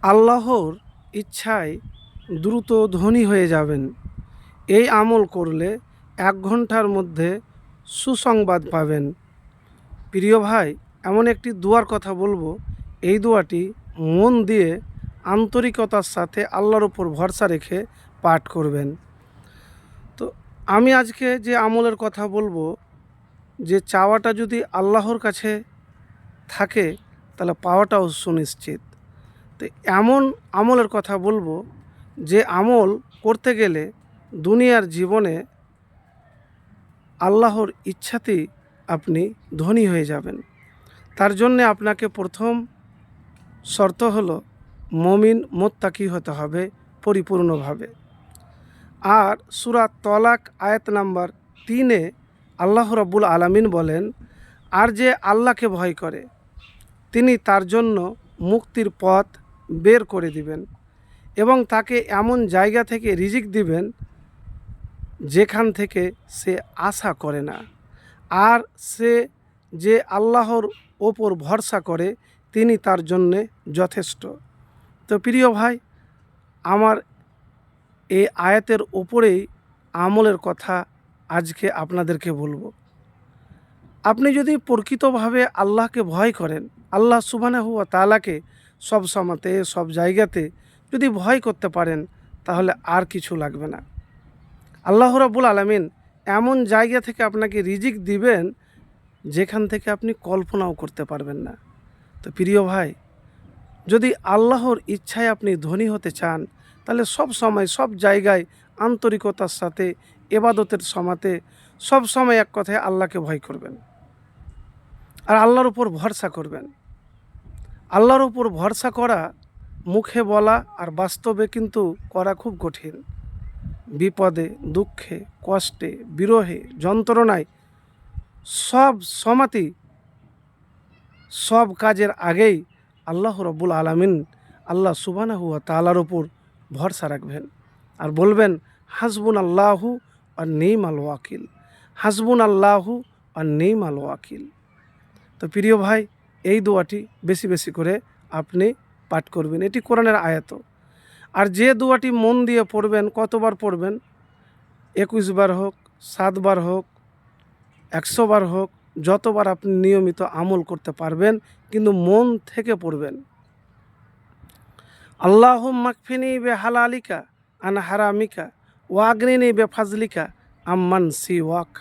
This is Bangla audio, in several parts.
আল্লাহর ইচ্ছায় দ্রুত ধনী হয়ে যাবেন। এই আমল করলে 1 ঘন্টার মধ্যে সুসংবাদ পাবেন। প্রিয় ভাই, এমন একটি দোয়ার কথা বলবো, এই দোয়াটি মন দিয়ে আন্তরিকতার সাথে আল্লাহর উপর ভরসা রেখে পাঠ করবেন। তো আমি আজকে যে আমলের কথা বলবো, যে চাওয়াটা যদি আল্লাহর কাছে থাকে তাহলে পাওয়াটাও সুনিশ্চিত। তো এমন আমলের কথা বলবো যে আমল করতে গেলে দুনিয়ার জীবনে আল্লাহর ইচ্ছাতেই আপনি ধনী হয়ে যাবেন। তার জন্যে আপনাকে প্রথম শর্ত হলো মুমিন মুত্তাকি হতে হবে পরিপূর্ণভাবে। আর সূরা তলাক আয়াত নাম্বার 3-এ আল্লাহ রাব্বুল আলামিন বলেন, আর যে আল্লাহকে ভয় করে তিনি তার জন্য মুক্তির পথ বের করে দিবেন এবং তাকে এমন জায়গা থেকে রিজিক দিবেন যেখান থেকে সে আশা করে না। আর সে যে আল্লাহর ওপর ভরসা করে তিনি তার জন্যে যথেষ্ট। তো প্রিয় ভাই, আমার এই আয়াতের ওপরেই আমলের কথা আজকে আপনাদেরকে বলবো। আপনি যদি প্রকৃতভাবে আল্লাহকে ভয় করেন, আল্লাহ সুবহানাহু ওয়া তাআলাকে সব সময়তে সব জায়গাতে যদি ভয় করতে পারেন, তাহলে আর কিছু লাগবে না। আল্লাহ রাব্বুল আলামিন এমন জায়গা থেকে আপনাকে রিজিক দিবেন যেখান থেকে আপনি কল্পনাও করতে পারবেন না। তো প্রিয় ভাই, যদি আল্লাহর ইচ্ছায় আপনি ধনী হতে চান, তাহলে সব সময় সব জায়গায় আন্তরিকতার সাথে ইবাদতের সময়তে সব সময় এক কথায় আল্লাহকে ভয় করবেন আর আল্লাহর উপর ভরসা করবেন। আল্লাহর উপর ভরসা করা মুখে বলা আর বাস্তবে কিন্তু করা খুব কঠিন। বিপদে, দুঃখে, কষ্টে, বিরহে, যন্ত্রণায় সব সময়তেই সব কাজের আগেই আল্লাহ রাব্বুল আলামিন আল্লাহ সুবহানাহু ওয়া তাআলার উপর ভরসা রাখবেন আর বলবেন, হাসবুনাল্লাহু ওয়া নি'মাল ওয়াকিল, হাসবুনাল্লাহু ওয়া নি'মাল ওয়াকিল। তো প্রিয় ভাই, এই দোয়াটি বেশি বেশি করে আপনি পাঠ করবেন। এটি কোরআনের আয়াত। আর যে দোয়াটি মন দিয়ে পড়বেন, কতবার পড়বেন? 21 বার হোক, 7 বার হোক, 100 বার হোক, যতবার আপনি নিয়মিত আমল করতে পারবেন, কিন্তু মন থেকে পড়বেন। আল্লাহুম্মা কফিনি বিহালালিকা আন হারামিকা ওয়া আগনিনি বিফাজলিকা আম্মান সিওয়াক।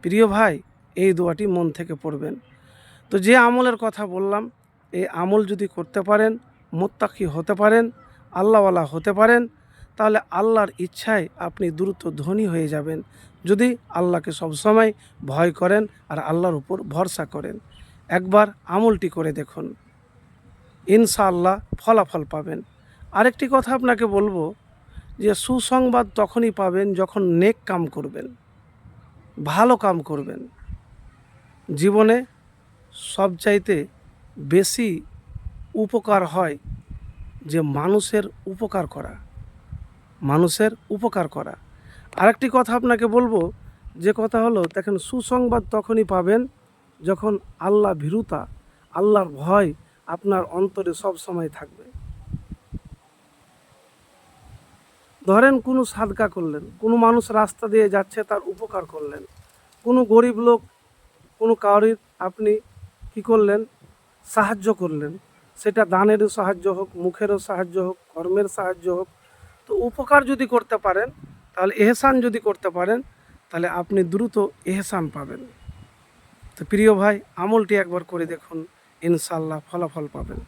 প্রিয় ভাই, এই দোয়াটি মন থেকে পড়বেন। তো যে আমলের কথা বললাম, এই আমল যদি করতে পারেন, মুত্তাকি হতে পারেন, আল্লাহওয়ালা হতে পারেন, তাহলে আল্লাহর ইচ্ছায় আপনি দ্রুত ধনী হয়ে যাবেন যদি আল্লাহকে সবসময় ভয় করেন আর আল্লাহর উপর ভরসা করেন। একবার আমলটি করে দেখুন, ইনশাআল্লাহ ফলাফল পাবেন। আরেকটি কথা আপনাকে বলবো, যে সুসংবাদ তখনই পাবেন যখন নেক কাম করবেন, ভালো কাম করবেন। জীবনে সবচাইতে বেশি উপকার হয় যে মানুষের উপকার করা, মানুষের উপকার করা। আরেকটি কথা আপনাকে বলবো, যে কথা হলো, দেখেন, সুসংবাদ তখনই পাবেন যখন আল্লাহ ভীরুতা, আল্লাহর ভয় আপনার অন্তরে সব সময় থাকবে। ধরেন কোনো সাদকা করলেন, কোনো মানুষ রাস্তা দিয়ে যাচ্ছে তার উপকার করলেন, কোনো গরিব লোক, কোনো কাউরির আপনি কি করলেন? সাহায্য করলেন। সেটা দানেরও সাহায্য হোক, মুখেরও সাহায্য হোক, কর্মের সাহায্য হোক। তো উপকার যদি করতে পারেন, তাহলে এহসান যদি করতে পারেন, তাহলে আপনি দ্রুত এহসান পাবেন। তো প্রিয় ভাই, আমলটি একবার করে দেখুন, ইনশাআল্লাহ ফলাফল পাবেন।